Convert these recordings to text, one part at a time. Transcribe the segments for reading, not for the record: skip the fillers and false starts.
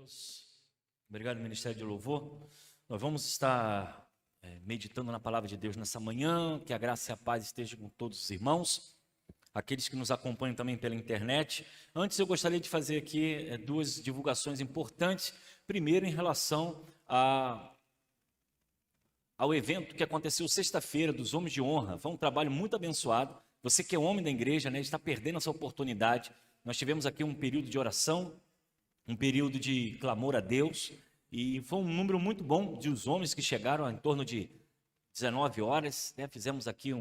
Deus. Obrigado, Ministério de Louvor. Nós vamos estar meditando na palavra de Deus nessa manhã. Que a graça e a paz estejam com todos os irmãos, aqueles que nos acompanham também pela internet. Antes, eu gostaria de fazer aqui duas divulgações importantes. Primeiro, em relação ao evento que aconteceu sexta-feira dos Homens de Honra. Foi um trabalho muito abençoado. Você que é homem da igreja, está perdendo essa oportunidade. Nós tivemos aqui um período de oração, um período de clamor a Deus, e foi um número muito bom de os homens que chegaram em torno de 19 horas, Fizemos aqui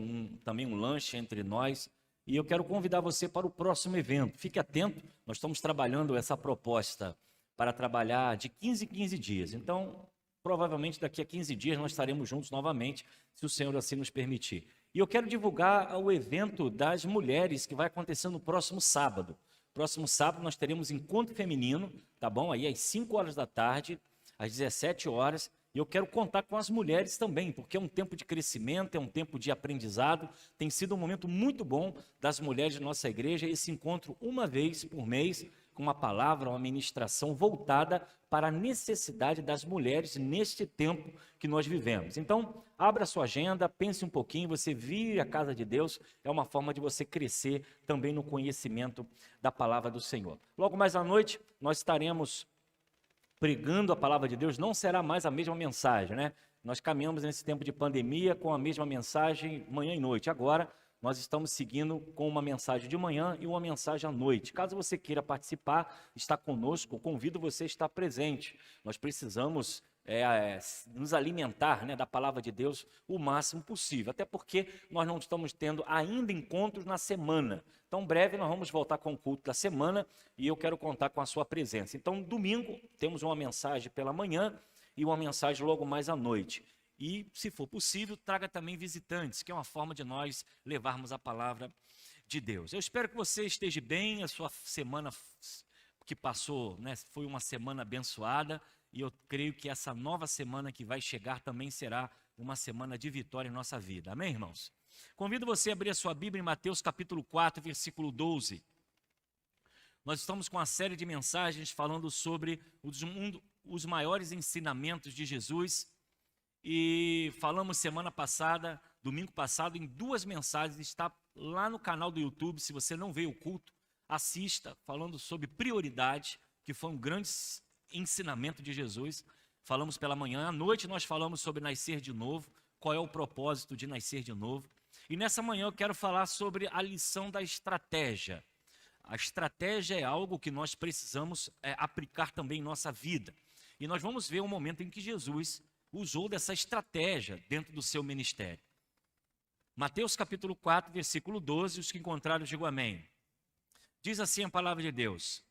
também um lanche entre nós, e eu quero convidar você para o próximo evento. Fique atento, nós estamos trabalhando essa proposta para trabalhar de 15 em 15 dias, então provavelmente daqui a 15 dias nós estaremos juntos novamente, se o Senhor assim nos permitir. E eu quero divulgar o evento das mulheres que vai acontecer no próximo sábado. Próximo sábado nós teremos encontro feminino, tá bom? Aí às 5 horas da tarde, às 17 horas. E eu quero contar com as mulheres também, porque é um tempo de crescimento, é um tempo de aprendizado. Tem sido um momento muito bom das mulheres de nossa igreja. Esse encontro uma vez por mês, com uma palavra, uma ministração voltada para a necessidade das mulheres neste tempo que nós vivemos. Então, abra sua agenda, pense um pouquinho, você vir à casa de Deus, é uma forma de você crescer também no conhecimento da palavra do Senhor. Logo mais à noite, nós estaremos pregando a palavra de Deus, não será mais a mesma mensagem, Nós caminhamos nesse tempo de pandemia com a mesma mensagem manhã e noite. Agora, nós estamos seguindo com uma mensagem de manhã e uma mensagem à noite. Caso você queira participar, estar conosco, convido você a estar presente. Nós precisamos nos alimentar da palavra de Deus o máximo possível, até porque nós não estamos tendo ainda encontros na semana. Então, breve, nós vamos voltar com o culto da semana e eu quero contar com a sua presença. Então, domingo, temos uma mensagem pela manhã e uma mensagem logo mais à noite. E, se for possível, traga também visitantes, que é uma forma de nós levarmos a palavra de Deus. Eu espero que você esteja bem, a sua semana que passou foi uma semana abençoada, e eu creio que essa nova semana que vai chegar também será uma semana de vitória em nossa vida. Amém, irmãos? Convido você a abrir a sua Bíblia em Mateus capítulo 4, versículo 12. Nós estamos com uma série de mensagens falando sobre os maiores ensinamentos de Jesus. E falamos semana passada, domingo passado, em duas mensagens, está lá no canal do YouTube. Se você não veio o culto, assista, falando sobre prioridade, que foi um grande ensinamento de Jesus. Falamos pela manhã, à noite nós falamos sobre nascer de novo, qual é o propósito de nascer de novo. E nessa manhã eu quero falar sobre a lição da estratégia. A estratégia é algo que nós precisamos aplicar também em nossa vida. E nós vamos ver um momento em que Jesus usou dessa estratégia dentro do seu ministério. Mateus capítulo 4, versículo 12, os que encontraram, digam amém. Diz assim a palavra de Deus: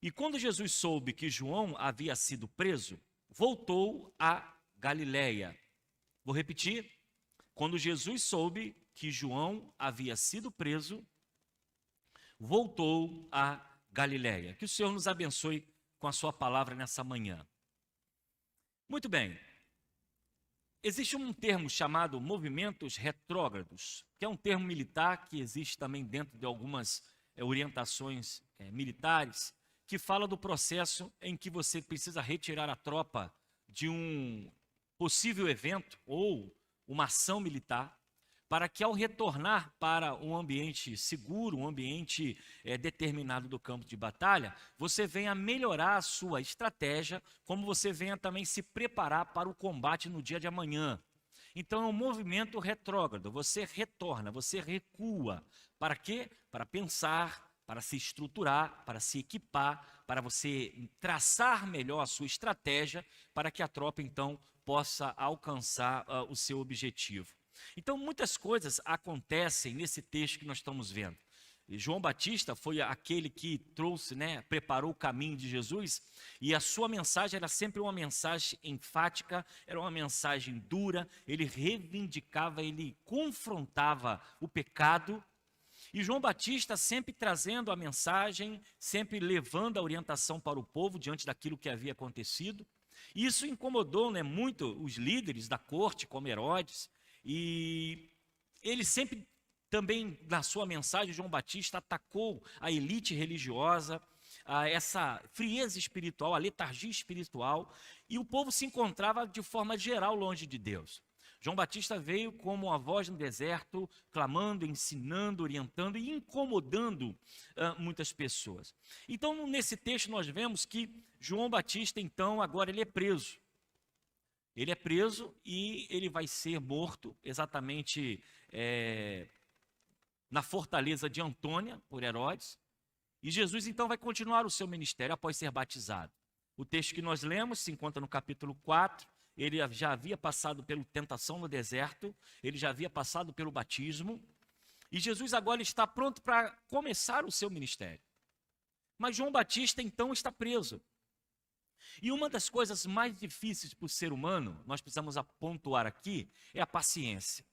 E quando Jesus soube que João havia sido preso, voltou a Galiléia. Vou repetir. Quando Jesus soube que João havia sido preso, voltou a Galiléia. Que o Senhor nos abençoe com a sua palavra nessa manhã. Muito bem. Existe um termo chamado movimentos retrógrados, que é um termo militar que existe também dentro de algumas orientações militares, que fala do processo em que você precisa retirar a tropa de um possível evento ou uma ação militar, para que ao retornar para um ambiente seguro, um ambiente determinado do campo de batalha, você venha melhorar a sua estratégia, como você venha também se preparar para o combate no dia de amanhã. Então é um movimento retrógrado, você retorna, você recua. Para quê? Para pensar, para se estruturar, para se equipar, para você traçar melhor a sua estratégia, para que a tropa então possa alcançar o seu objetivo. Então, muitas coisas acontecem nesse texto que nós estamos vendo. E João Batista foi aquele que trouxe, preparou o caminho de Jesus, e a sua mensagem era sempre uma mensagem enfática, era uma mensagem dura, ele reivindicava, ele confrontava o pecado. E João Batista sempre trazendo a mensagem, sempre levando a orientação para o povo diante daquilo que havia acontecido. E isso incomodou muito os líderes da corte, como Herodes. E ele sempre também, na sua mensagem, João Batista atacou a elite religiosa, essa frieza espiritual, a letargia espiritual, e o povo se encontrava de forma geral longe de Deus. João Batista veio como uma voz no deserto, clamando, ensinando, orientando e incomodando muitas pessoas. Então, nesse texto, nós vemos que João Batista, então, agora ele é preso. Ele é preso e ele vai ser morto exatamente na fortaleza de Antônia, por Herodes. E Jesus, então, vai continuar o seu ministério após ser batizado. O texto que nós lemos se encontra no capítulo 4. Ele já havia passado pela tentação no deserto, ele já havia passado pelo batismo, e Jesus agora está pronto para começar o seu ministério. Mas João Batista, então, está preso. E uma das coisas mais difíceis para o ser humano, nós precisamos pontuar aqui, é a paciência.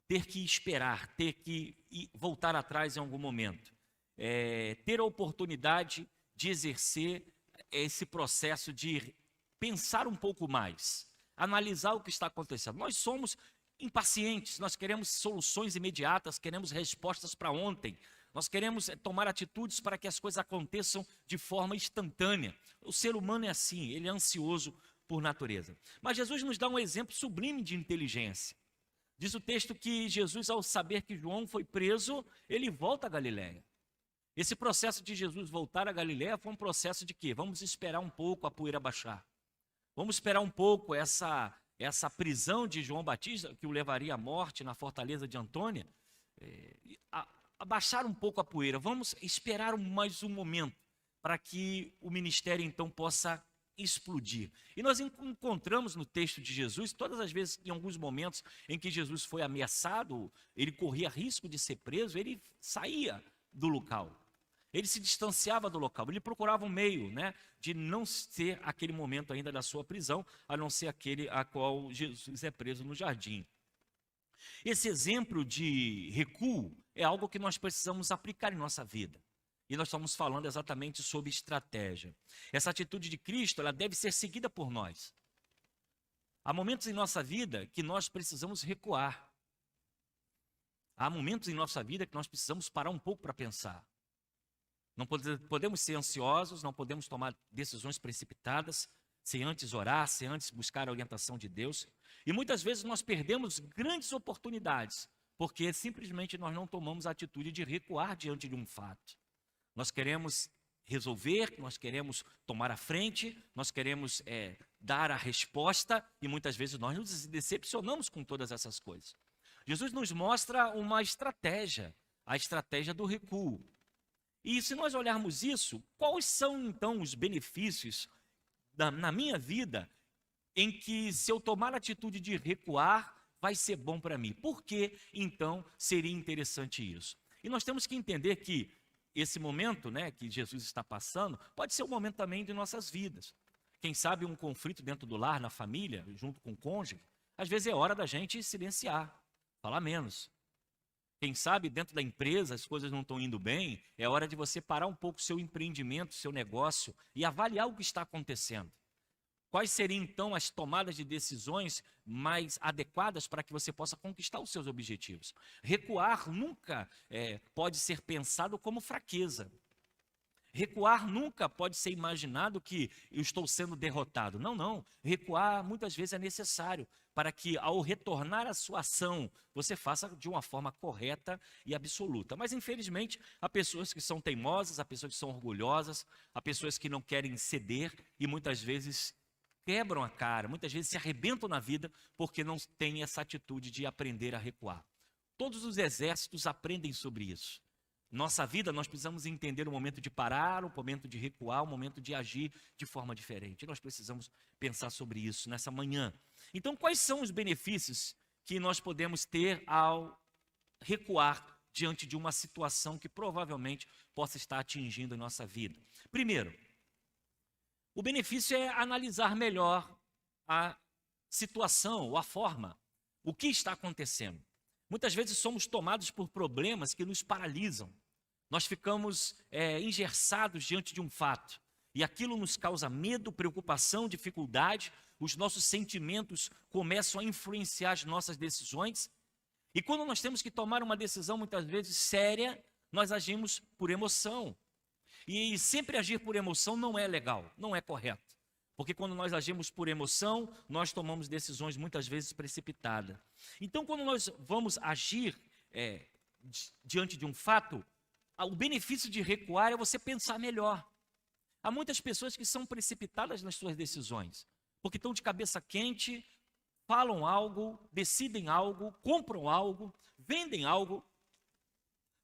Ter que esperar, ter que voltar atrás em algum momento. Ter a oportunidade de exercer esse processo de pensar um pouco mais, analisar o que está acontecendo. Nós somos impacientes, nós queremos soluções imediatas, queremos respostas para ontem. Nós queremos tomar atitudes para que as coisas aconteçam de forma instantânea. O ser humano é assim, ele é ansioso por natureza. Mas Jesus nos dá um exemplo sublime de inteligência. Diz o texto que Jesus, ao saber que João foi preso, ele volta a Galiléia. Esse processo de Jesus voltar a Galiléia foi um processo de quê? Vamos esperar um pouco a poeira baixar. Vamos esperar um pouco essa prisão de João Batista, que o levaria à morte na fortaleza de Antônia, abaixar um pouco a poeira. Vamos esperar mais um momento para que o ministério então possa explodir. E nós encontramos no texto de Jesus, todas as vezes, em alguns momentos em que Jesus foi ameaçado, ele corria risco de ser preso, ele saía do local. Ele se distanciava do local, ele procurava um meio, de não ser aquele momento ainda da sua prisão, a não ser aquele a qual Jesus é preso no jardim. Esse exemplo de recuo é algo que nós precisamos aplicar em nossa vida. E nós estamos falando exatamente sobre estratégia. Essa atitude de Cristo, ela deve ser seguida por nós. Há momentos em nossa vida que nós precisamos recuar. Há momentos em nossa vida que nós precisamos parar um pouco para pensar. Não podemos ser ansiosos, não podemos tomar decisões precipitadas, sem antes orar, sem antes buscar a orientação de Deus. E muitas vezes nós perdemos grandes oportunidades, porque simplesmente nós não tomamos a atitude de recuar diante de um fato. Nós queremos resolver, nós queremos tomar a frente, nós queremos dar a resposta, e muitas vezes nós nos decepcionamos com todas essas coisas. Jesus nos mostra uma estratégia, a estratégia do recuo. E se nós olharmos isso, quais são então os benefícios na minha vida em que, se eu tomar a atitude de recuar, vai ser bom para mim? Por que então seria interessante isso? E nós temos que entender que esse momento que Jesus está passando pode ser um momento também de nossas vidas. Quem sabe um conflito dentro do lar, na família, junto com o cônjuge, às vezes é hora da gente silenciar, falar menos. Quem sabe dentro da empresa as coisas não estão indo bem, é hora de você parar um pouco o seu empreendimento, seu negócio e avaliar o que está acontecendo. Quais seriam então as tomadas de decisões mais adequadas para que você possa conquistar os seus objetivos? Recuar nunca pode ser pensado como fraqueza. Recuar nunca pode ser imaginado que eu estou sendo derrotado. Não, não. Recuar muitas vezes é necessário para que, ao retornar à sua ação, você faça de uma forma correta e absoluta. Mas, infelizmente, há pessoas que são teimosas, há pessoas que são orgulhosas, há pessoas que não querem ceder e muitas vezes quebram a cara, muitas vezes se arrebentam na vida porque não têm essa atitude de aprender a recuar. Todos os exércitos aprendem sobre isso. Nossa vida, nós precisamos entender o momento de parar, o momento de recuar, o momento de agir de forma diferente. Nós precisamos pensar sobre isso nessa manhã. Então, quais são os benefícios que nós podemos ter ao recuar diante de uma situação que provavelmente possa estar atingindo a nossa vida? Primeiro, o benefício é analisar melhor a situação ou a forma, o que está acontecendo. Muitas vezes somos tomados por problemas que nos paralisam. Nós ficamos engessados diante de um fato. E aquilo nos causa medo, preocupação, dificuldade. Os nossos sentimentos começam a influenciar as nossas decisões. E quando nós temos que tomar uma decisão, muitas vezes séria, nós agimos por emoção. E sempre agir por emoção não é legal, não é correto. Porque quando nós agimos por emoção, nós tomamos decisões muitas vezes precipitadas. Então, quando nós vamos agir diante de um fato, o benefício de recuar é você pensar melhor. Há muitas pessoas que são precipitadas nas suas decisões, porque estão de cabeça quente, falam algo, decidem algo, compram algo, vendem algo,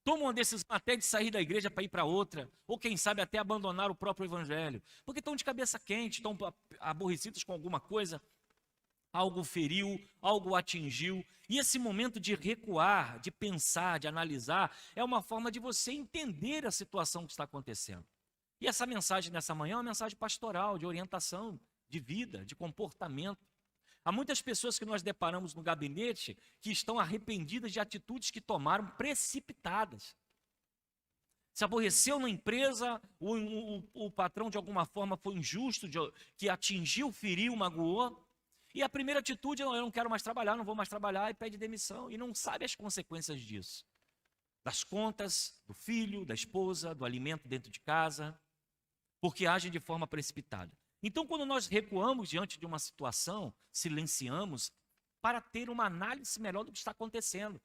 tomam a decisão até de sair da igreja para ir para outra, ou quem sabe até abandonar o próprio evangelho, porque estão de cabeça quente, estão aborrecidos com alguma coisa, algo feriu, algo atingiu, e esse momento de recuar, de pensar, de analisar, é uma forma de você entender a situação que está acontecendo. E essa mensagem nessa manhã é uma mensagem pastoral, de orientação, de vida, de comportamento. Há muitas pessoas que nós deparamos no gabinete que estão arrependidas de atitudes que tomaram precipitadas. Se aborreceu na empresa, o patrão de alguma forma foi injusto, que atingiu, feriu, magoou. E a primeira atitude é: eu não quero mais trabalhar, não vou mais trabalhar, e pede demissão. E não sabe as consequências disso. Das contas, do filho, da esposa, do alimento dentro de casa, porque agem de forma precipitada. Então, quando nós recuamos diante de uma situação, silenciamos para ter uma análise melhor do que está acontecendo.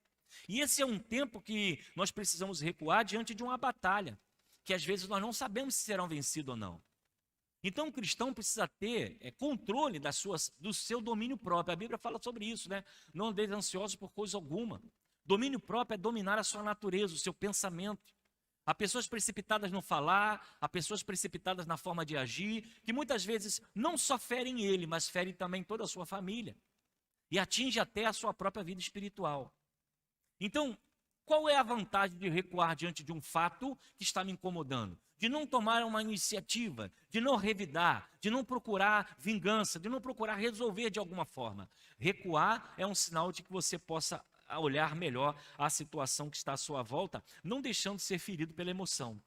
E esse é um tempo que nós precisamos recuar diante de uma batalha, que às vezes nós não sabemos se serão vencidos ou não. Então, o cristão precisa ter controle do seu domínio próprio. A Bíblia fala sobre isso, né? Não andeis ansiosos por coisa alguma. Domínio próprio é dominar a sua natureza, o seu pensamento. Há pessoas precipitadas no falar, há pessoas precipitadas na forma de agir, que muitas vezes não só ferem ele, mas ferem também toda a sua família. E atinge até a sua própria vida espiritual. Então, qual é a vantagem de recuar diante de um fato que está me incomodando? De não tomar uma iniciativa, de não revidar, de não procurar vingança, de não procurar resolver de alguma forma. Recuar é um sinal de que você possa olhar melhor a situação que está à sua volta, não deixando de ser ferido pela emoção.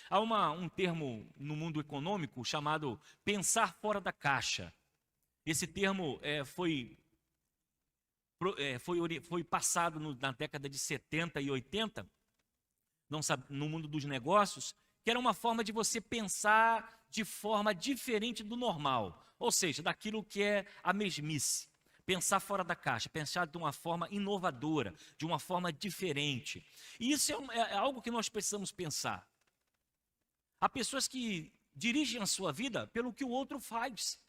Há um termo no mundo econômico chamado pensar fora da caixa. Esse termo foi passado na década de 70 e 80, no mundo dos negócios, que era uma forma de você pensar de forma diferente do normal, ou seja, daquilo que é a mesmice. Pensar fora da caixa, pensar de uma forma inovadora, de uma forma diferente. E isso é algo que nós precisamos pensar. Há pessoas que dirigem a sua vida pelo que o outro faz.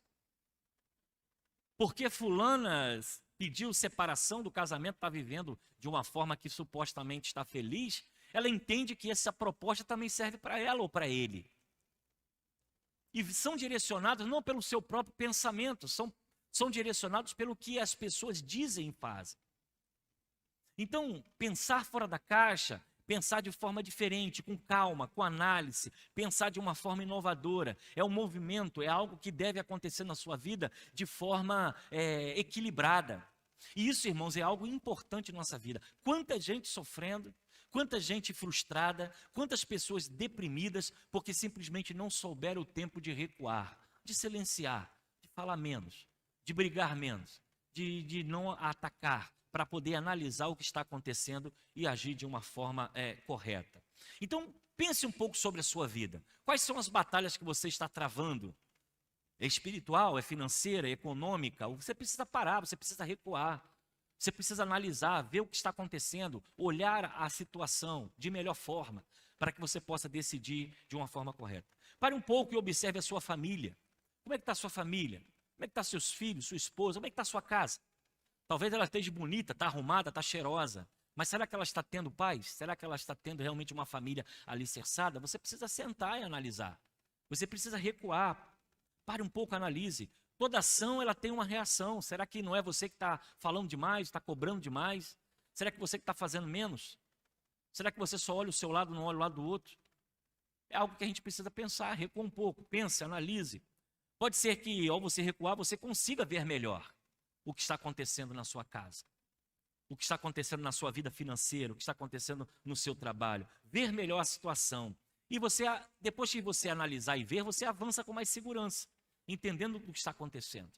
Porque fulana pediu separação do casamento, está vivendo de uma forma que supostamente está feliz, ela entende que essa proposta também serve para ela ou para ele. E são direcionados não pelo seu próprio pensamento, são direcionados pelo que as pessoas dizem e fazem. Então, pensar fora da caixa, pensar de forma diferente, com calma, com análise, pensar de uma forma inovadora, é um movimento, é algo que deve acontecer na sua vida de forma equilibrada. E isso, irmãos, é algo importante na nossa vida. Quanta gente sofrendo, quanta gente frustrada, quantas pessoas deprimidas, porque simplesmente não souberam o tempo de recuar, de silenciar, de falar menos, de brigar menos, de não atacar, para poder analisar o que está acontecendo e agir de uma forma correta. Então, pense um pouco sobre a sua vida. Quais são as batalhas que você está travando? É espiritual, é financeira, é econômica? Você precisa parar, você precisa recuar. Você precisa analisar, ver o que está acontecendo, olhar a situação de melhor forma, para que você possa decidir de uma forma correta. Pare um pouco e observe a sua família. Como é que está a sua família? Como é que estão seus filhos, sua esposa? Como é que está a sua casa? Talvez ela esteja bonita, está arrumada, está cheirosa. Mas será que ela está tendo paz? Será que ela está tendo realmente uma família alicerçada? Você precisa sentar e analisar. Você precisa recuar. Pare um pouco, analise. Toda ação ela tem uma reação. Será que não é você que está falando demais, está cobrando demais? Será que você que está fazendo menos? Será que você só olha o seu lado, não olha o lado do outro? É algo que a gente precisa pensar, recua um pouco. Pense, analise. Pode ser que ao você recuar, você consiga ver melhor o que está acontecendo na sua casa, o que está acontecendo na sua vida financeira, o que está acontecendo no seu trabalho. Ver melhor a situação. E você, depois que você analisar e ver, você avança com mais segurança, entendendo o que está acontecendo.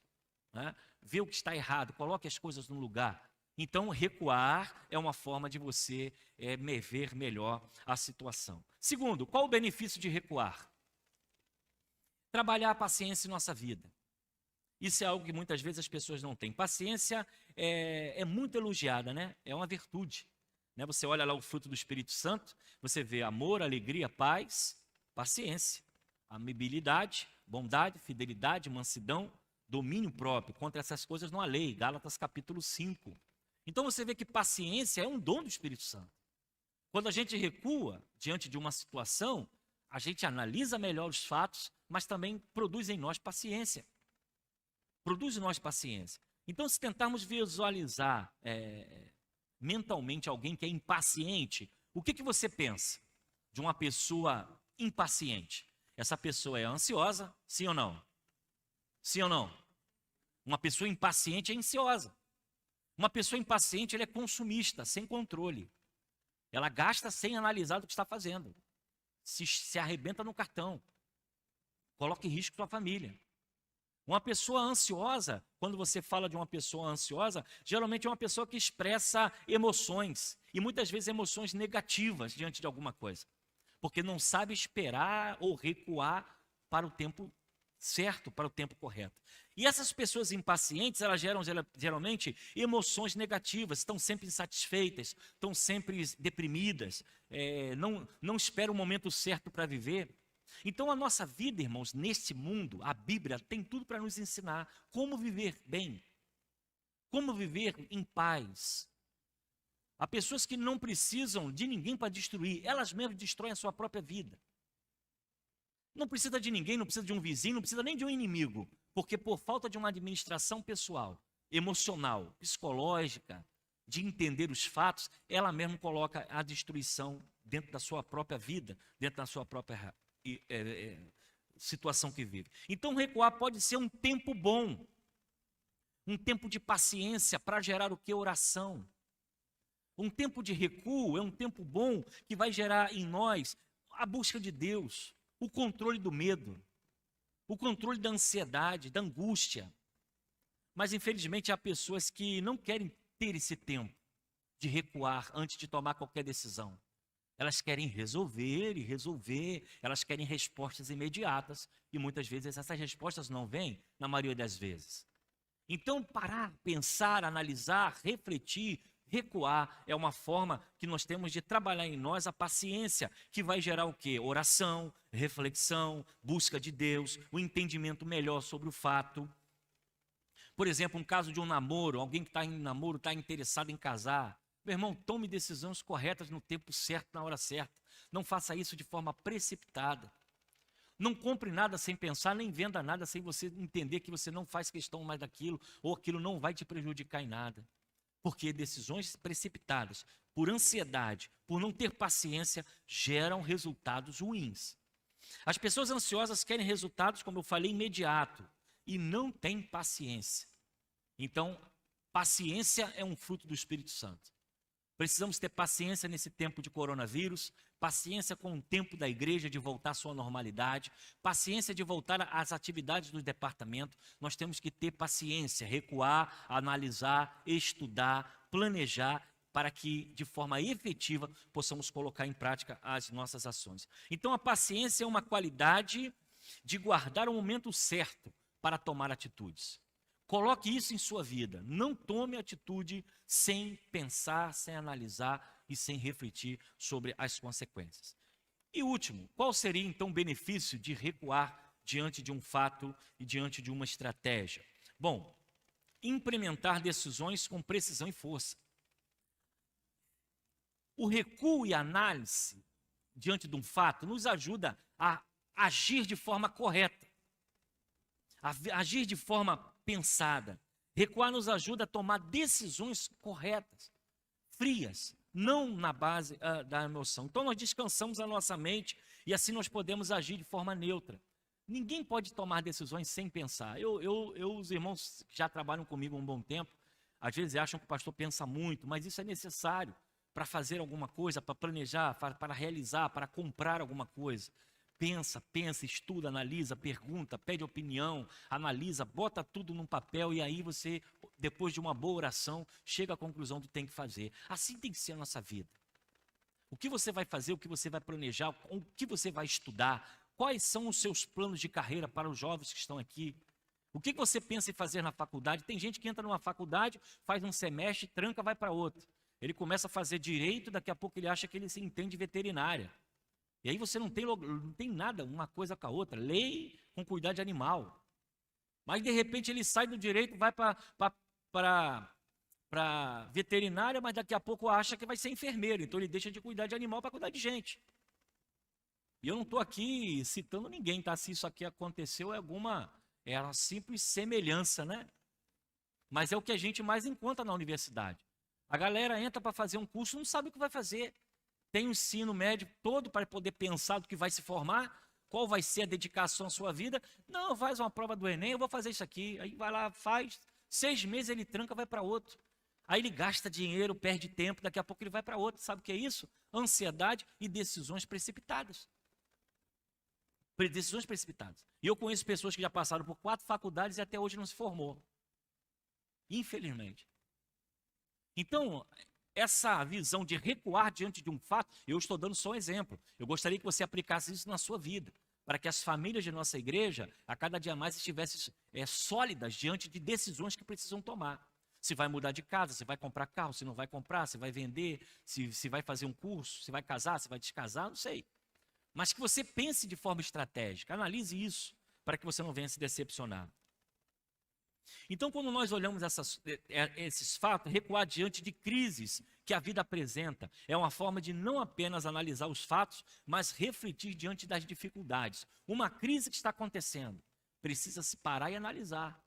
Né? Ver o que está errado, coloque as coisas no lugar. Então, recuar é uma forma de você ver melhor a situação. Segundo, qual o benefício de recuar? Trabalhar a paciência em nossa vida. Isso é algo que muitas vezes as pessoas não têm. Paciência é muito elogiada, né? É uma virtude. Né? Você olha lá o fruto do Espírito Santo, você vê amor, alegria, paz, paciência, amabilidade, bondade, fidelidade, mansidão, domínio próprio. Contra essas coisas não há lei. Gálatas capítulo 5. Então você vê que paciência é um dom do Espírito Santo. Quando a gente recua diante de uma situação, a gente analisa melhor os fatos, mas também produz em nós paciência. Produz em nós paciência. Então, se tentarmos visualizar mentalmente alguém que é impaciente, o que você pensa de uma pessoa impaciente? Essa pessoa é ansiosa, sim ou não? Sim ou não? Uma pessoa impaciente é ansiosa. Uma pessoa impaciente, ela é consumista, sem controle. Ela gasta sem analisar o que está fazendo. Se arrebenta no cartão. Coloca em risco sua família. Uma pessoa ansiosa, quando você fala de uma pessoa ansiosa, geralmente é uma pessoa que expressa emoções. E muitas vezes emoções negativas diante de alguma coisa. Porque não sabe esperar ou recuar para o tempo certo, para o tempo correto. E essas pessoas impacientes, elas geram geralmente emoções negativas, estão sempre insatisfeitas, estão sempre deprimidas, não esperam o momento certo para viver. Então a nossa vida, irmãos, neste mundo, a Bíblia tem tudo para nos ensinar como viver bem, como viver em paz. Há pessoas que não precisam de ninguém para destruir, elas mesmas destroem a sua própria vida. Não precisa de ninguém, não precisa de um vizinho, não precisa nem de um inimigo, porque por falta de uma administração pessoal, emocional, psicológica, de entender os fatos, ela mesma coloca a destruição dentro da sua própria vida, dentro da sua própria situação que vive. Então recuar pode ser um tempo bom, um tempo de paciência para gerar o que? Oração. Um tempo de recuo é um tempo bom que vai gerar em nós a busca de Deus, o controle do medo, o controle da ansiedade, da angústia. Mas infelizmente há pessoas que não querem ter esse tempo de recuar antes de tomar qualquer decisão. Elas querem resolver e resolver, elas querem respostas imediatas e muitas vezes essas respostas não vêm, na maioria das vezes. Então parar, pensar, analisar, refletir, recuar é uma forma que nós temos de trabalhar em nós a paciência, que vai gerar o quê? Oração, reflexão, busca de Deus, um entendimento melhor sobre o fato. Por exemplo, um caso de um namoro, alguém que está em namoro, está interessado em casar. Meu irmão, tome decisões corretas no tempo certo, na hora certa. Não faça isso de forma precipitada. Não compre nada sem pensar, nem venda nada sem você entender que você não faz questão mais daquilo, ou aquilo não vai te prejudicar em nada. Porque decisões precipitadas, por ansiedade, por não ter paciência, geram resultados ruins. As pessoas ansiosas querem resultados, como eu falei, imediato, e não têm paciência. Então, paciência é um fruto do Espírito Santo. Precisamos ter paciência nesse tempo de coronavírus, paciência com o tempo da igreja de voltar à sua normalidade, paciência de voltar às atividades do departamento. Nós temos que ter paciência, recuar, analisar, estudar, planejar, para que de forma efetiva possamos colocar em prática as nossas ações. Então a paciência é uma qualidade de guardar o momento certo para tomar atitudes. Coloque isso em sua vida. Não tome atitude sem pensar, sem analisar e sem refletir sobre as consequências. E último, qual seria então o benefício de recuar diante de um fato e diante de uma estratégia? Bom, implementar decisões com precisão e força. O recuo e a análise diante de um fato nos ajuda a agir de forma correta, a agir de forma pensada. Recuar nos ajuda a tomar decisões corretas, frias, não na base da emoção. Então nós descansamos a nossa mente e assim nós podemos agir de forma neutra. Ninguém pode tomar decisões sem pensar. Os irmãos que já trabalham comigo há um bom tempo, às vezes acham que o pastor pensa muito, mas isso é necessário para fazer alguma coisa, para planejar, para realizar, para comprar alguma coisa. Pensa, estuda, analisa, pergunta, pede opinião, analisa, bota tudo num papel e aí você depois de uma boa oração, chega à conclusão do que tem que fazer. Assim tem que ser a nossa vida. O que você vai fazer, o que você vai planejar, o que você vai estudar, quais são os seus planos de carreira para os jovens que estão aqui? O que você pensa em fazer na faculdade? Tem gente que entra numa faculdade, faz um semestre, tranca, vai para outro. Ele começa a fazer direito, daqui a pouco ele acha que ele se entende veterinária. E aí você não tem nada, uma coisa com a outra. Lei com cuidado de animal. Mas de repente ele sai do direito, vai para veterinária, mas daqui a pouco acha que vai ser enfermeiro. Então ele deixa de cuidar de animal para cuidar de gente. E eu não estou aqui citando ninguém, tá? Se isso aqui aconteceu, é uma simples semelhança, né? Mas é o que a gente mais encontra na universidade. A galera entra para fazer um curso, não sabe o que vai fazer. Tem o ensino médio todo para poder pensar do que vai se formar, qual vai ser a dedicação à sua vida. Não, faz uma prova do Enem, eu vou fazer isso aqui. Aí vai lá, faz. 6 meses ele tranca, vai para outro. Aí ele gasta dinheiro, perde tempo, daqui a pouco ele vai para outro. Sabe o que é isso? Ansiedade e decisões precipitadas. Decisões precipitadas. E eu conheço pessoas que já passaram por 4 faculdades e até hoje não se formou. Infelizmente. Então, essa visão de recuar diante de um fato, eu estou dando só um exemplo. Eu gostaria que você aplicasse isso na sua vida, para que as famílias de nossa igreja, a cada dia mais, estivessem sólidas diante de decisões que precisam tomar. Se vai mudar de casa, se vai comprar carro, se não vai comprar, se vai vender, se vai fazer um curso, se vai casar, se vai descasar, não sei. Mas que você pense de forma estratégica, analise isso, para que você não venha se decepcionar. Então, quando nós olhamos esses fatos, recuar diante de crises que a vida apresenta, é uma forma de não apenas analisar os fatos, mas refletir diante das dificuldades. Uma crise que está acontecendo, precisa se parar e analisar,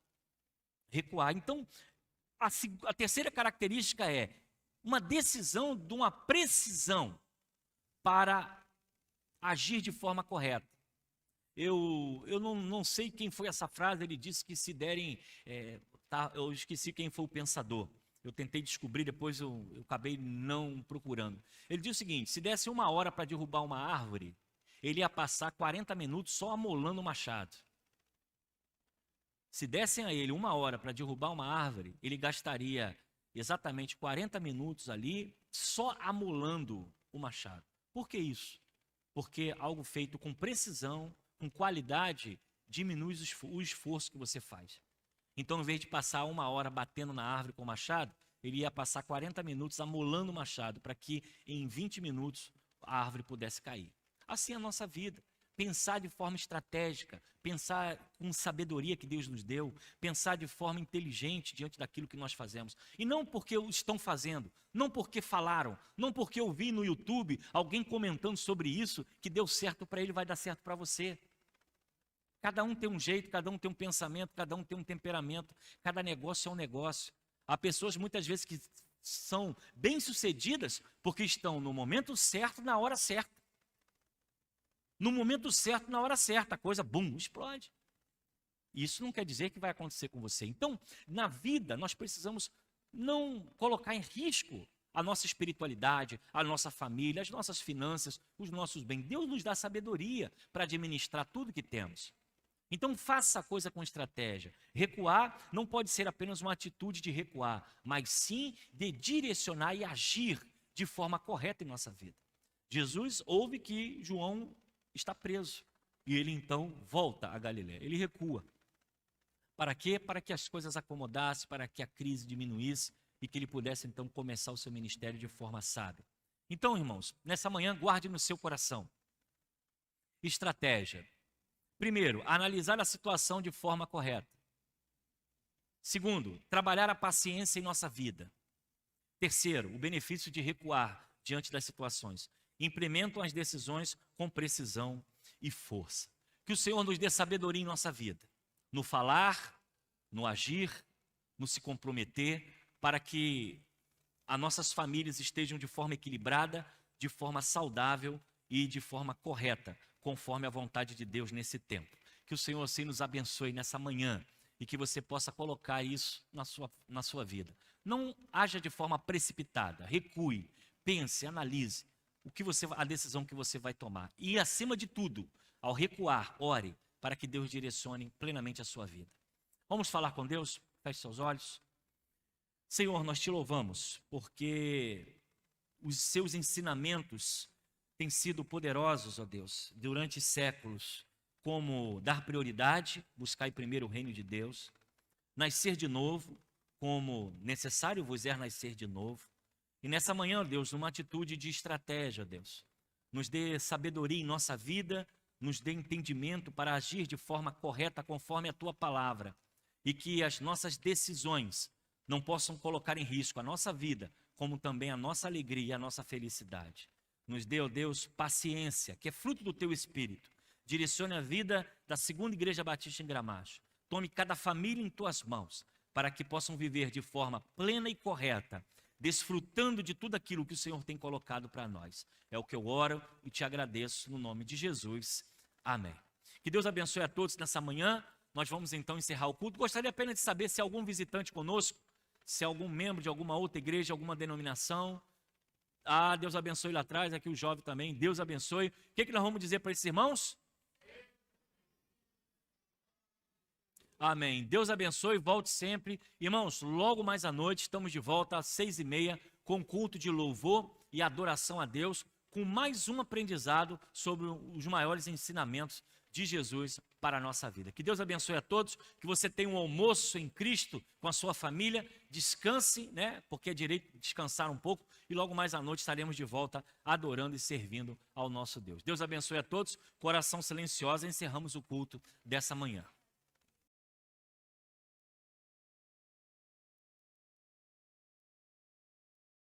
recuar. Então, a terceira característica é uma decisão de uma precisão para agir de forma correta. Eu não sei quem foi essa frase, ele disse que se derem... eu esqueci quem foi o pensador. Eu tentei descobrir, depois eu acabei não procurando. Ele disse o seguinte: se desse 1 hora para derrubar uma árvore, ele ia passar 40 minutos só amolando o machado. Se dessem a ele 1 hora para derrubar uma árvore, ele gastaria exatamente 40 minutos ali só amolando o machado. Por que isso? Porque algo feito com precisão, com qualidade, diminui o esforço que você faz. Então, em vez de passar 1 hora batendo na árvore com o machado, ele ia passar 40 minutos amolando o machado, para que em 20 minutos a árvore pudesse cair. Assim é a nossa vida. Pensar de forma estratégica, pensar com sabedoria que Deus nos deu, pensar de forma inteligente diante daquilo que nós fazemos. E não porque estão fazendo, não porque falaram, não porque eu vi no YouTube alguém comentando sobre isso, que deu certo para ele, vai dar certo para você. Cada um tem um jeito, cada um tem um pensamento, cada um tem um temperamento, cada negócio é um negócio. Há pessoas muitas vezes que são bem-sucedidas porque estão no momento certo, na hora certa. No momento certo, na hora certa, a coisa, bum, explode. Isso não quer dizer que vai acontecer com você. Então, na vida, nós precisamos não colocar em risco a nossa espiritualidade, a nossa família, as nossas finanças, os nossos bens. Deus nos dá sabedoria para administrar tudo que temos. Então, faça a coisa com estratégia. Recuar não pode ser apenas uma atitude de recuar, mas sim de direcionar e agir de forma correta em nossa vida. Jesus ouve que João está preso. E ele então volta a Galiléia. Ele recua. Para quê? Para que as coisas acomodassem, para que a crise diminuísse e que ele pudesse então começar o seu ministério de forma sábia. Então, irmãos, nessa manhã guarde no seu coração. Estratégia. Primeiro, analisar a situação de forma correta. Segundo, trabalhar a paciência em nossa vida. Terceiro, o benefício de recuar diante das situações. Implementam as decisões com precisão e força. Que o Senhor nos dê sabedoria em nossa vida, no falar, no agir, no se comprometer, para que as nossas famílias estejam de forma equilibrada, de forma saudável e de forma correta, conforme a vontade de Deus nesse tempo. Que o Senhor assim nos abençoe nessa manhã e que você possa colocar isso na sua vida. Não haja de forma precipitada, recue, pense, analise a decisão que você vai tomar. E, acima de tudo, ao recuar, ore para que Deus direcione plenamente a sua vida. Vamos falar com Deus? Feche seus olhos. Senhor, nós te louvamos, porque os seus ensinamentos têm sido poderosos, ó Deus, durante séculos, como dar prioridade, buscar primeiro o reino de Deus, nascer de novo, como necessário vos é nascer de novo. E nessa manhã, ó Deus, numa atitude de estratégia, ó Deus, nos dê sabedoria em nossa vida, nos dê entendimento para agir de forma correta conforme a tua palavra, e que as nossas decisões não possam colocar em risco a nossa vida, como também a nossa alegria e a nossa felicidade. Nos dê, ó Deus, paciência, que é fruto do teu Espírito. Direcione a vida da Segunda Igreja Batista em Gramacho. Tome cada família em tuas mãos, para que possam viver de forma plena e correta, desfrutando de tudo aquilo que o Senhor tem colocado para nós. É o que eu oro e te agradeço no nome de Jesus. Amém. Que Deus abençoe a todos nessa manhã. Nós vamos então encerrar o culto. Gostaria apenas de saber se há algum visitante conosco, se há algum membro de alguma outra igreja, alguma denominação. Deus abençoe lá atrás, aqui o jovem também. Deus abençoe. O que nós vamos dizer para esses irmãos? Amém. Deus abençoe, volte sempre. Irmãos, logo mais à noite, estamos de volta às 6h30, com culto de louvor e adoração a Deus, com mais um aprendizado sobre os maiores ensinamentos de Jesus para a nossa vida. Que Deus abençoe a todos, que você tenha um almoço em Cristo com a sua família, descanse, né? Porque é direito de descansar um pouco, e logo mais à noite estaremos de volta adorando e servindo ao nosso Deus. Deus abençoe a todos, com oração silenciosa, encerramos o culto dessa manhã.